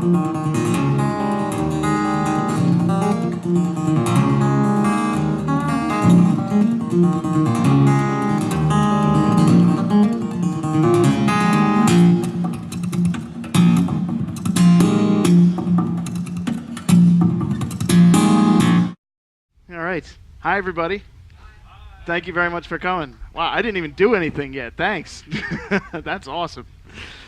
All right. Hi, everybody. Thank you very much for coming. Wow, I didn't even do anything yet. Thanks. That's awesome.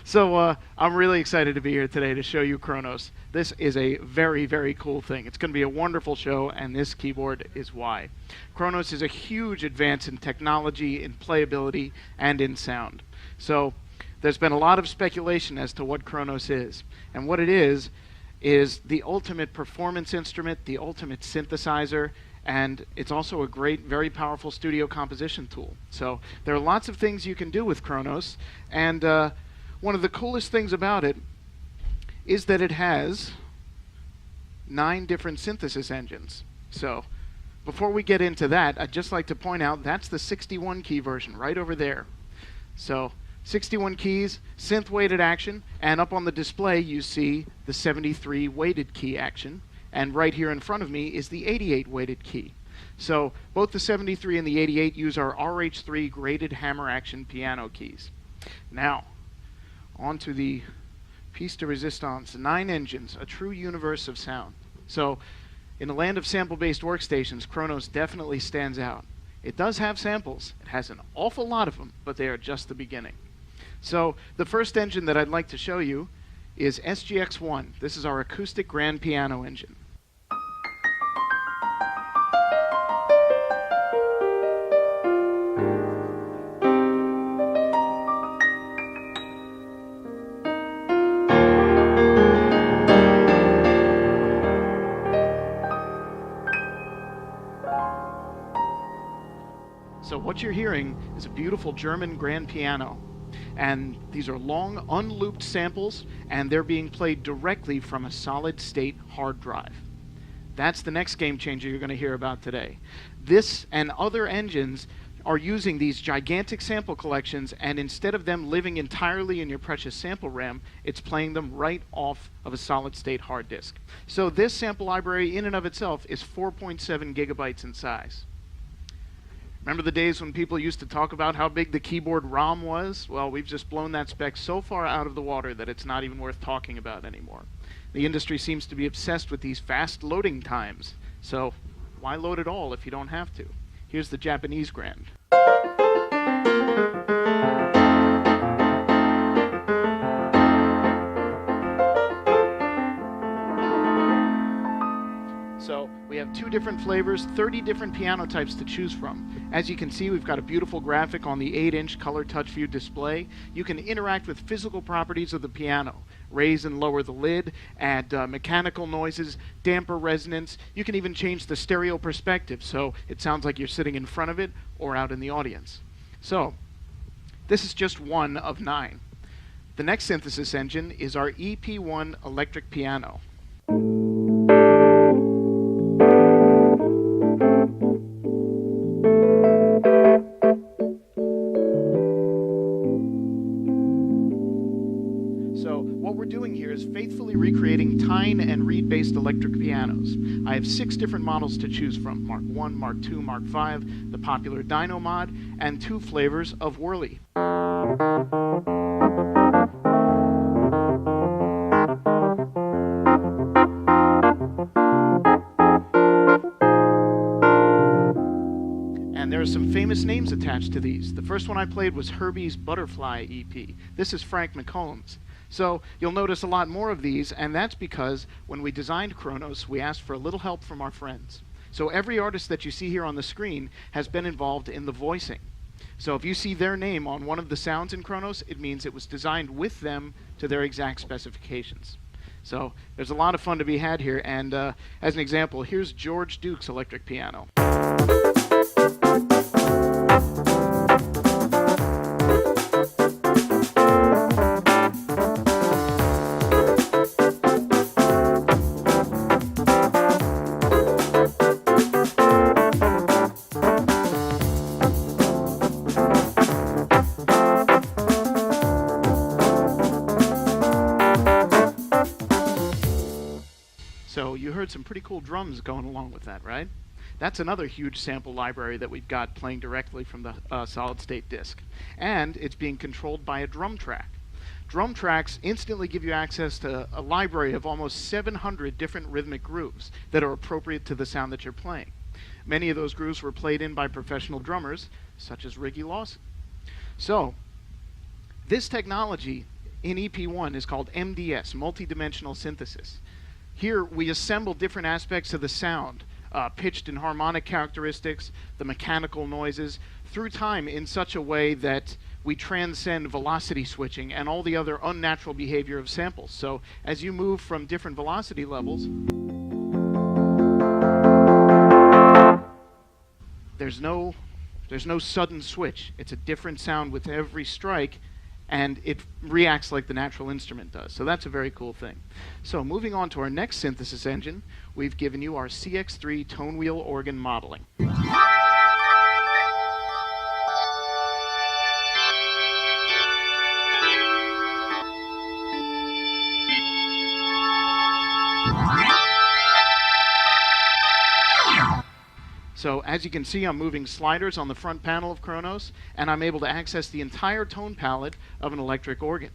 So I'm really excited to be here today to show you Kronos. This is a very, very cool thing. It's going to be a wonderful show, and this keyboard is why. Kronos is a huge advance in technology, in playability, and in sound. So there's been a lot of speculation as to what Kronos is. And what it is the ultimate performance instrument, the ultimate synthesizer, and it's also a great, very powerful studio composition tool. So there are lots of things you can do with Kronos, and one of the coolest things about it is that it has 9 different synthesis engines. So before we get into that, I'd just like to point out that's the 61 key version right over there. So 61 keys, synth weighted action, and up on the display you see the 73 weighted key action. And right here in front of me is the 88 weighted key. So both the 73 and the 88 use our RH3 graded hammer action piano keys. Now, on to the piece de resistance, 9 engines, a true universe of sound. So in the land of sample-based workstations, Kronos definitely stands out. It does have samples. It has an awful lot of them, but they are just the beginning. So the first engine that I'd like to show you is SGX1. This is our acoustic grand piano engine. So what you're hearing is a beautiful German grand piano. And these are long, unlooped samples, and they're being played directly from a solid-state hard drive. That's the next game changer you're going to hear about today. This and other engines are using these gigantic sample collections, and instead of them living entirely in your precious sample RAM, it's playing them right off of a solid-state hard disk. So this sample library in and of itself is 4.7 gigabytes in size. Remember the days when people used to talk about how big the keyboard ROM was? Well, we've just blown that spec so far out of the water that it's not even worth talking about anymore. The industry seems to be obsessed with these fast loading times. So why load it all if you don't have to? Here's the Japanese grand. So we have 2 different flavors, 30 different piano types to choose from. As you can see, we've got a beautiful graphic on the 8-inch color touch view display. You can interact with physical properties of the piano. Raise and lower the lid, add mechanical noises, damper resonance. You can even change the stereo perspective, so it sounds like you're sitting in front of it or out in the audience. So this is just one of 9. The next synthesis engine is our EP1 electric piano. What we're doing here is faithfully recreating Tyne and reed-based electric pianos. I have 6 different models to choose from: Mark 1, Mark 2, Mark 5, the popular Dyno mod, and 2 flavors of Whirly. And there are some famous names attached to these. The first one I played was Herbie's Butterfly EP. This is Frank McCombs. So you'll notice a lot more of these, and that's because when we designed Kronos, we asked for a little help from our friends. So every artist that you see here on the screen has been involved in the voicing. So if you see their name on one of the sounds in Kronos, it means it was designed with them to their exact specifications. So there's a lot of fun to be had here, and as an example, here's George Duke's electric piano. you heard some pretty cool drums going along with that, right? That's another huge sample library that we've got playing directly from the solid-state disk. And it's being controlled by a drum track. Drum tracks instantly give you access to a library of almost 700 different rhythmic grooves that are appropriate to the sound that you're playing. Many of those grooves were played in by professional drummers, such as Ricky Lawson. So, this technology in EP1 is called MDS, multidimensional synthesis. Here, we assemble different aspects of the sound, pitched and harmonic characteristics, the mechanical noises, through time in such a way that we transcend velocity switching and all the other unnatural behavior of samples. So as you move from different velocity levels, there's no sudden switch. It's a different sound with every strike, and it reacts like the natural instrument does. So that's a very cool thing. So moving on to our next synthesis engine, we've given you our CX3 tone wheel organ modeling. So as you can see, I'm moving sliders on the front panel of Kronos, and I'm able to access the entire tone palette of an electric organ.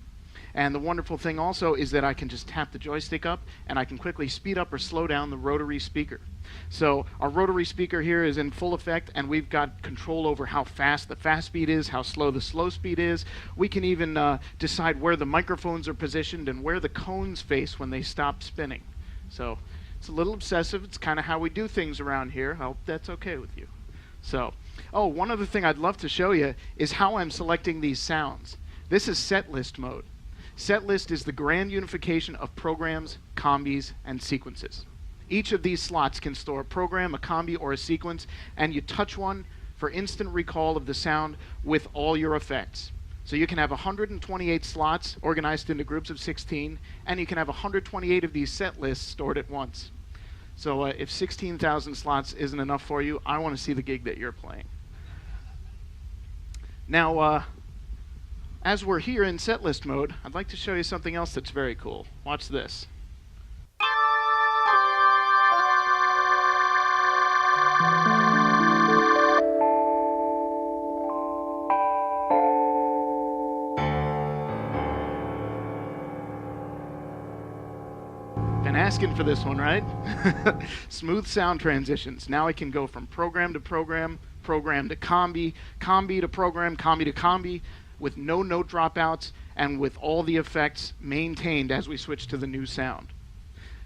And the wonderful thing also is that I can just tap the joystick up, and I can quickly speed up or slow down the rotary speaker. So our rotary speaker here is in full effect, and we've got control over how fast the fast speed is, how slow the slow speed is. We can even decide where the microphones are positioned and where the cones face when they stop spinning. So it's a little obsessive. It's kind of how we do things around here. I hope that's okay with you. So, one other thing I'd love to show you is how I'm selecting these sounds. This is set list mode. Set list is the grand unification of programs, combis, and sequences. Each of these slots can store a program, a combi, or a sequence, and you touch one for instant recall of the sound with all your effects. So you can have 128 slots organized into groups of 16, and you can have 128 of these set lists stored at once. So if 16,000 slots isn't enough for you, I want to see the gig that you're playing. Now, as we're here in set list mode, I'd like to show you something else that's very cool. Watch this. Asking for this one, right? Smooth sound transitions. Now I can go from program to program, program to combi, combi to program, combi to combi, with no note dropouts and with all the effects maintained as we switch to the new sound.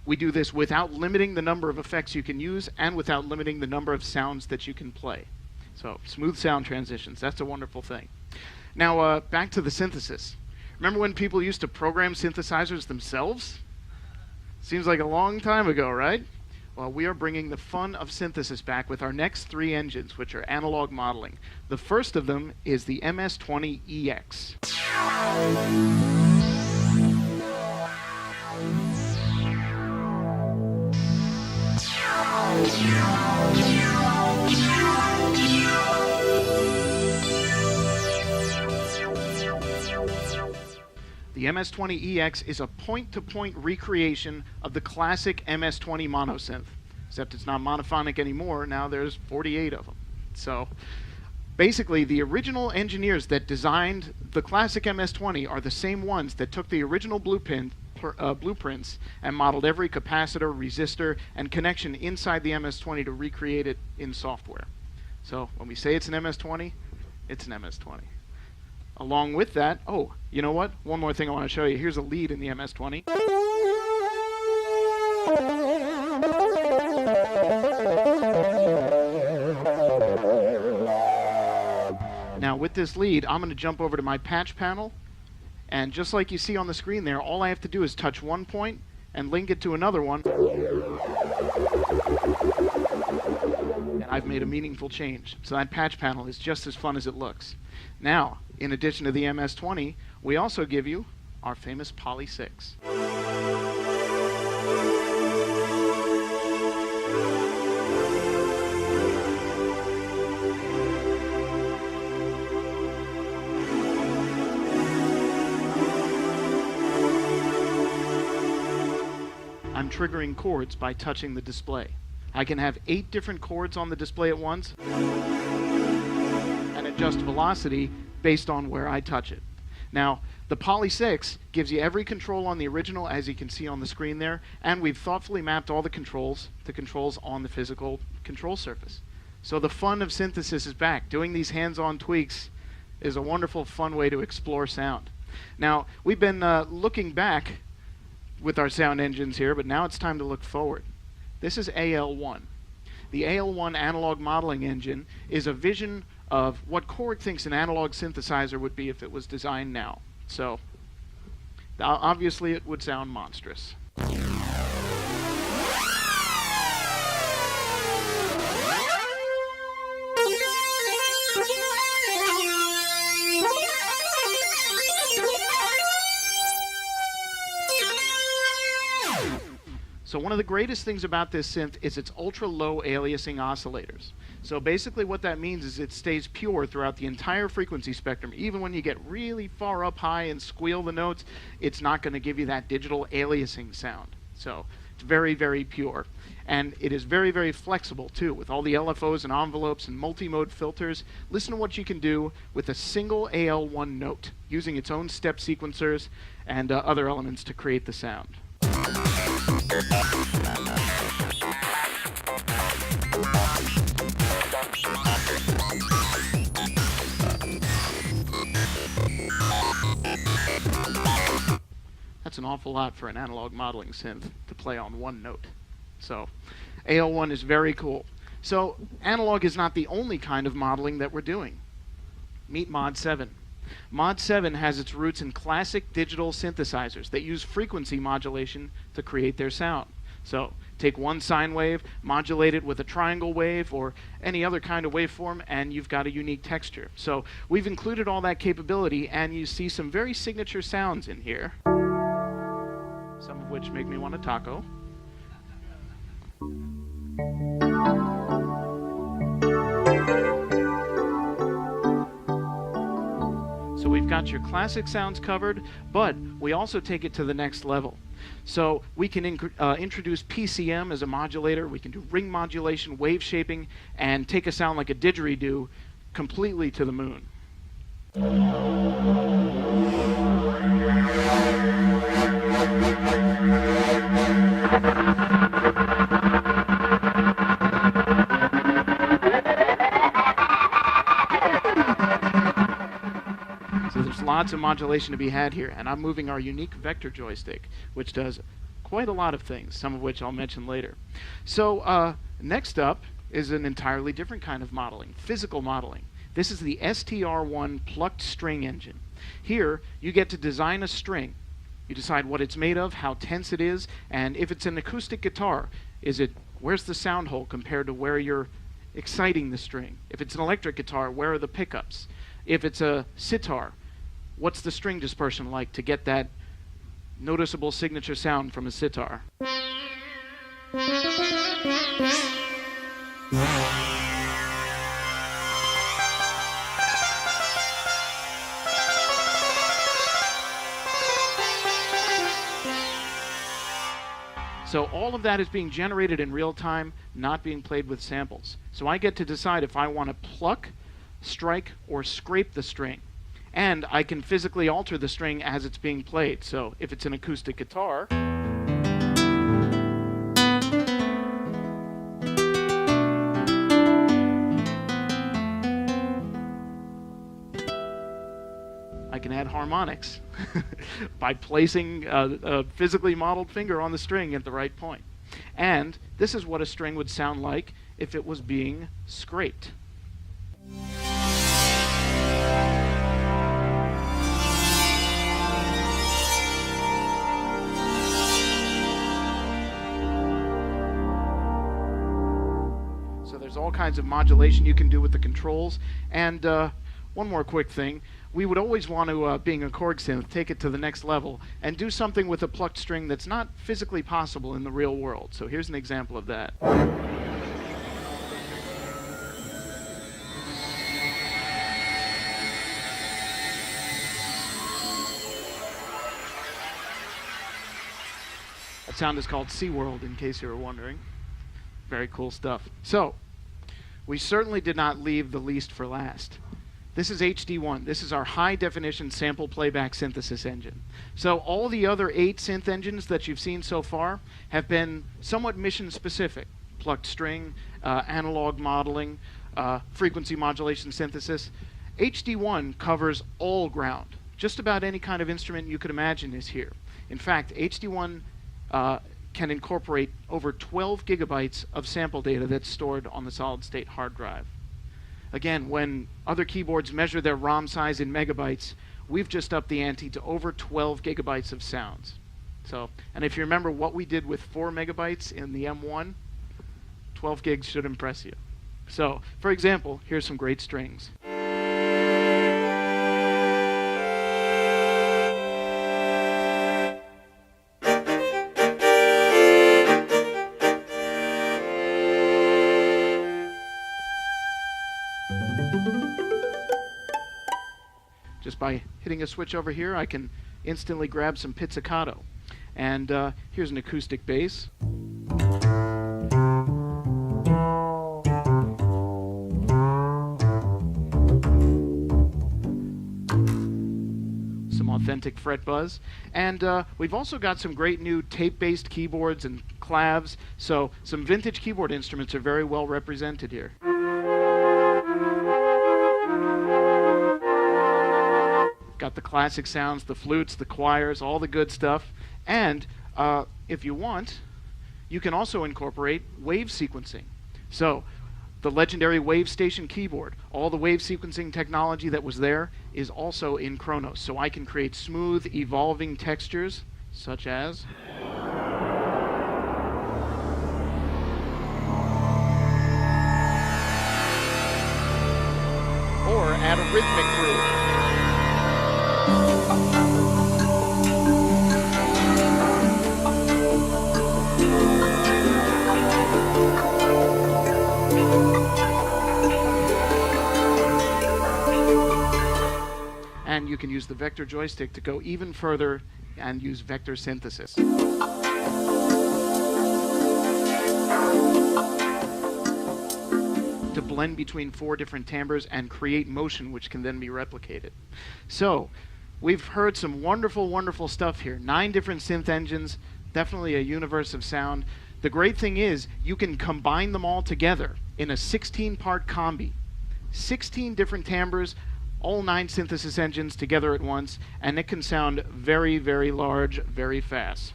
We do this without limiting the number of effects you can use and without limiting the number of sounds that you can play. So smooth sound transitions, that's a wonderful thing. Now back to the synthesis. Remember when people used to program synthesizers themselves? Seems like a long time ago, right? Well, we are bringing the fun of synthesis back with our next 3 engines, which are analog modeling. The first of them is the MS-20EX. The MS-20EX is a point-to-point recreation of the classic MS-20 monosynth, except it's not monophonic anymore. Now there's 48 of them. So basically, the original engineers that designed the classic MS-20 are the same ones that took the original blueprints and modeled every capacitor, resistor, and connection inside the MS-20 to recreate it in software. So when we say it's an MS-20, it's an MS-20. Along with that, you know what? One more thing I want to show you. Here's a lead in the MS-20. Now with this lead, I'm going to jump over to my patch panel, and just like you see on the screen there, all I have to do is touch one point and link it to another one, and I've made a meaningful change. So that patch panel is just as fun as it looks. Now, in addition to the MS-20, we also give you our famous Poly 6. I'm triggering chords by touching the display. I can have 8 different chords on the display at once and adjust velocity based on where I touch it. Now, the Poly 6 gives you every control on the original, as you can see on the screen there, and we've thoughtfully mapped all the controls on the physical control surface. So the fun of synthesis is back. Doing these hands-on tweaks is a wonderful, fun way to explore sound. Now, we've been looking back with our sound engines here, but now it's time to look forward. This is AL1. The AL1 analog modeling engine is a vision of what Korg thinks an analog synthesizer would be if it was designed now. So, obviously it would sound monstrous. So one of the greatest things about this synth is its ultra-low aliasing oscillators. So basically what that means is it stays pure throughout the entire frequency spectrum. Even when you get really far up high and squeal the notes, it's not going to give you that digital aliasing sound. So it's very, very pure. And it is very, very flexible too, with all the LFOs and envelopes and multi-mode filters. Listen to what you can do with a single AL1 note, using its own step sequencers and other elements to create the sound. That's an awful lot for an analog modeling synth to play on one note. So AL1 is very cool. So analog is not the only kind of modeling that we're doing. Meet Mod 7. Mod 7 has its roots in classic digital synthesizers that use frequency modulation to create their sound. So take one sine wave, modulate it with a triangle wave or any other kind of waveform, and you've got a unique texture. So we've included all that capability, and you see some very signature sounds in here, some of which make me want a taco. So we've got your classic sounds covered, but we also take it to the next level. So we can introduce PCM as a modulator, we can do ring modulation, wave shaping, and take a sound like a didgeridoo completely to the moon. So there's lots of modulation to be had here, and I'm moving our unique vector joystick, which does quite a lot of things, some of which I'll mention later. So next up is an entirely different kind of modeling, physical modeling. This is the STR1 plucked string engine. Here, you get to design a string. You decide what it's made of, how tense it is, and if it's an acoustic guitar, where's the sound hole compared to where you're exciting the string? If it's an electric guitar, where are the pickups? If it's a sitar, what's the string dispersion like to get that noticeable signature sound from a sitar? So all of that is being generated in real time, not being played with samples. So I get to decide if I want to pluck, strike, or scrape the string. And I can physically alter the string as it's being played. So if it's an acoustic guitar, I can add harmonics by placing a physically modeled finger on the string at the right point. And this is what a string would sound like if it was being scraped. So there's all kinds of modulation you can do with the controls. And one more quick thing. We would always want to, being a Korg synth, take it to the next level and do something with a plucked string that's not physically possible in the real world. So here's an example of that. Sound is called SeaWorld, in case you were wondering. Very cool stuff. So, we certainly did not leave the least for last. This is HD1. This is our high-definition sample playback synthesis engine. So all the other 8 synth engines that you've seen so far have been somewhat mission-specific. Plucked string, analog modeling, frequency modulation synthesis. HD1 covers all ground. Just about any kind of instrument you could imagine is here. In fact, HD1 can incorporate over 12 gigabytes of sample data that's stored on the solid-state hard drive. Again, when other keyboards measure their ROM size in megabytes, we've just upped the ante to over 12 gigabytes of sounds. So, and if you remember what we did with 4 megabytes in the M1, 12 gigs should impress you. So, for example, here's some great strings. Just by hitting a switch over here, I can instantly grab some pizzicato. And here's an acoustic bass. Some authentic fret buzz. And we've also got some great new tape-based keyboards and clavs, so some vintage keyboard instruments are very well represented here. Got the classic sounds, the flutes, the choirs, all the good stuff. And if you want, you can also incorporate wave sequencing. So the legendary WorkSTATIon keyboard, all the wave sequencing technology that was there is also in Kronos. So I can create smooth, evolving textures, such as... or add a rhythmic groove. And you can use the vector joystick to go even further and use vector synthesis. To blend between 4 different timbres and create motion which can then be replicated. So, we've heard some wonderful, wonderful stuff here. 9 different synth engines, definitely a universe of sound. The great thing is, you can combine them all together in a 16-part combi. 16 different timbres, all 9 synthesis engines together at once, and it can sound very, very large, very fast.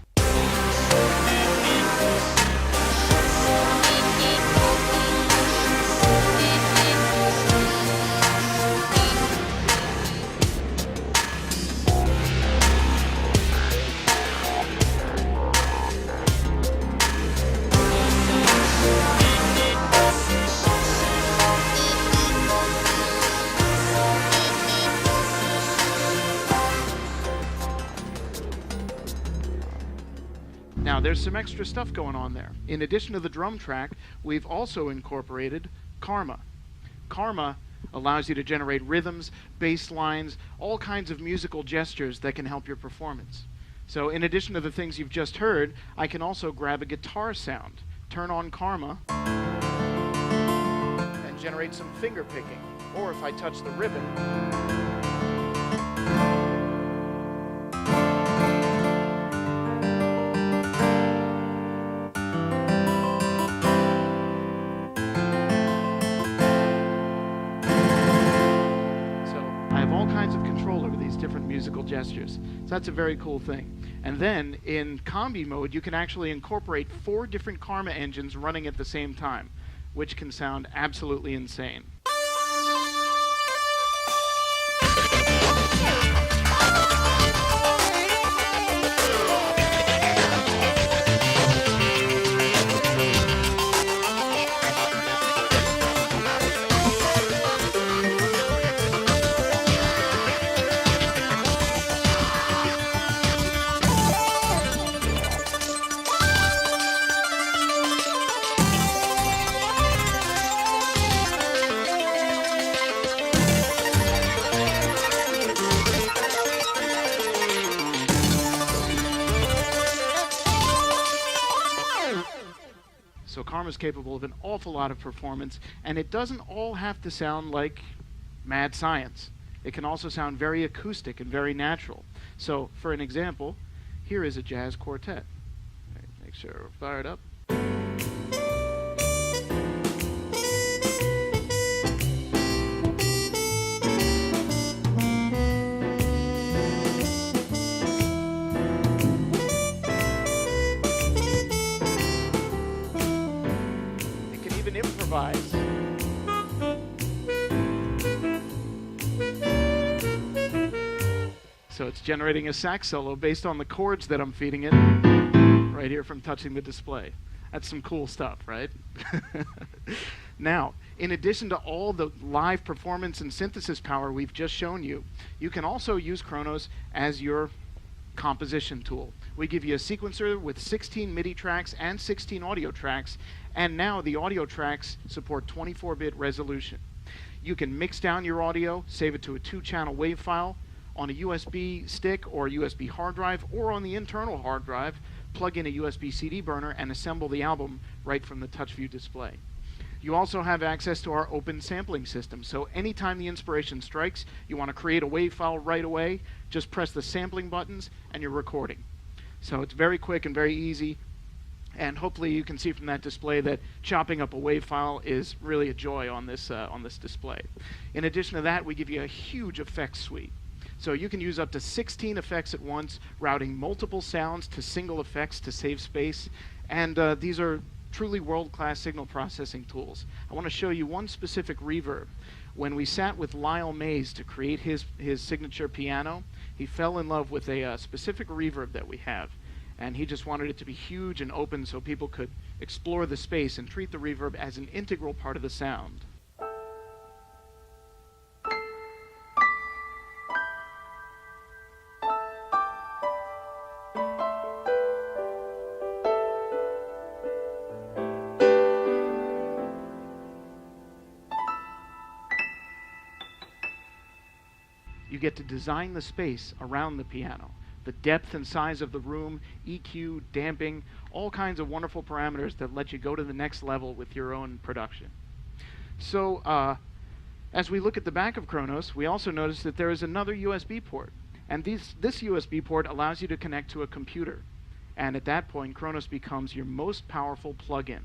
Now, there's some extra stuff going on there. In addition to the drum track, we've also incorporated Karma. Karma allows you to generate rhythms, bass lines, all kinds of musical gestures that can help your performance. So in addition to the things you've just heard, I can also grab a guitar sound, turn on Karma, and generate some finger picking. Or if I touch the ribbon, different musical gestures. So that's a very cool thing. And then in combi mode, you can actually incorporate 4 different Karma engines running at the same time, which can sound absolutely insane. Karma's capable of an awful lot of performance, and it doesn't all have to sound like mad science. It can also sound very acoustic and very natural. So, for an example, here is a jazz quartet. Right, make sure we're fired up. It can even improvise. So it's generating a sax solo based on the chords that I'm feeding it right here from touching the display. That's some cool stuff, right? Now, in addition to all the live performance and synthesis power we've just shown you, you can also use Kronos as your composition tool. We give you a sequencer with 16 MIDI tracks and 16 audio tracks, and now the audio tracks support 24-bit resolution. You can mix down your audio, save it to a 2-channel WAV file, on a USB stick or USB hard drive, or on the internal hard drive, plug in a USB CD burner and assemble the album right from the TouchView display. You also have access to our open sampling system, so anytime the inspiration strikes, you want to create a WAV file right away, just press the sampling buttons and you're recording. So it's very quick and very easy, and hopefully you can see from that display that chopping up a WAV file is really a joy on this display. In addition to that, we give you a huge effects suite. So you can use up to 16 effects at once, routing multiple sounds to single effects to save space. And these are truly world-class signal processing tools. I want to show you one specific reverb. When we sat with Lyle Mays to create his signature piano, he fell in love with a specific reverb that we have. And he just wanted it to be huge and open so people could explore the space and treat the reverb as an integral part of the sound. You get to design the space around the piano, the depth and size of the room, EQ, damping, all kinds of wonderful parameters that let you go to the next level with your own production. So as we look at the back of Kronos, we also notice that there is another USB port. And this USB port allows you to connect to a computer. And at that point, Kronos becomes your most powerful plugin.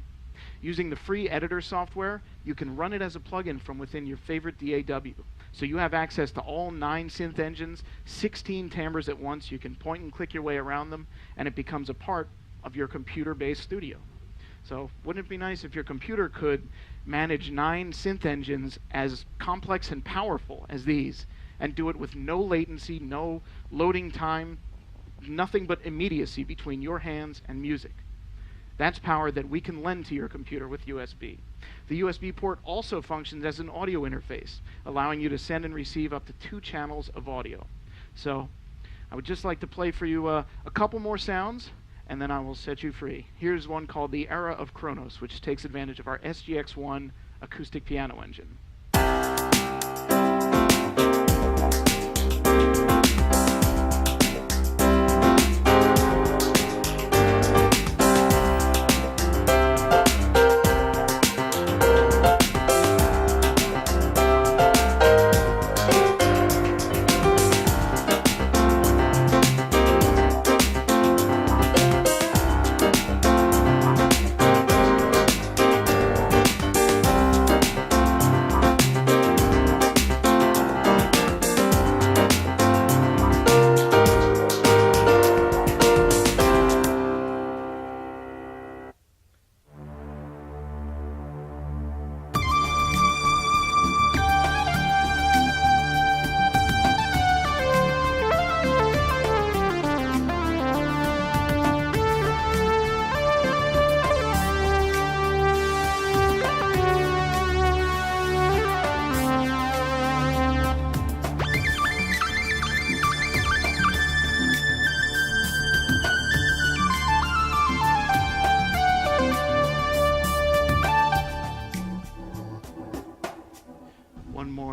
Using the free editor software, you can run it as a plugin from within your favorite DAW. So you have access to all 9 synth engines, 16 timbres at once. You can point and click your way around them, and it becomes a part of your computer-based studio. So wouldn't it be nice if your computer could manage 9 synth engines as complex and powerful as these, and do it with no latency, no loading time, nothing but immediacy between your hands and music? That's power that we can lend to your computer with USB. The USB port also functions as an audio interface, allowing you to send and receive up to 2 channels of audio. So I would just like to play for you a couple more sounds, and then I will set you free. Here's one called The Era of Kronos, which takes advantage of our SGX1 acoustic piano engine.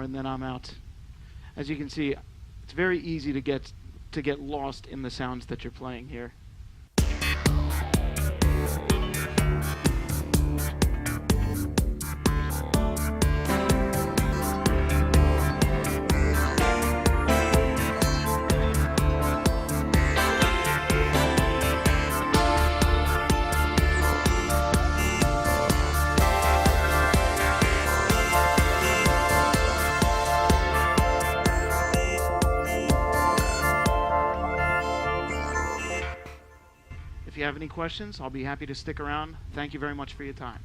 And then I'm out. As you can see, it's very easy to get lost in the sounds that you're playing here. have any questions, I'll be happy to stick around. Thank you very much for your time.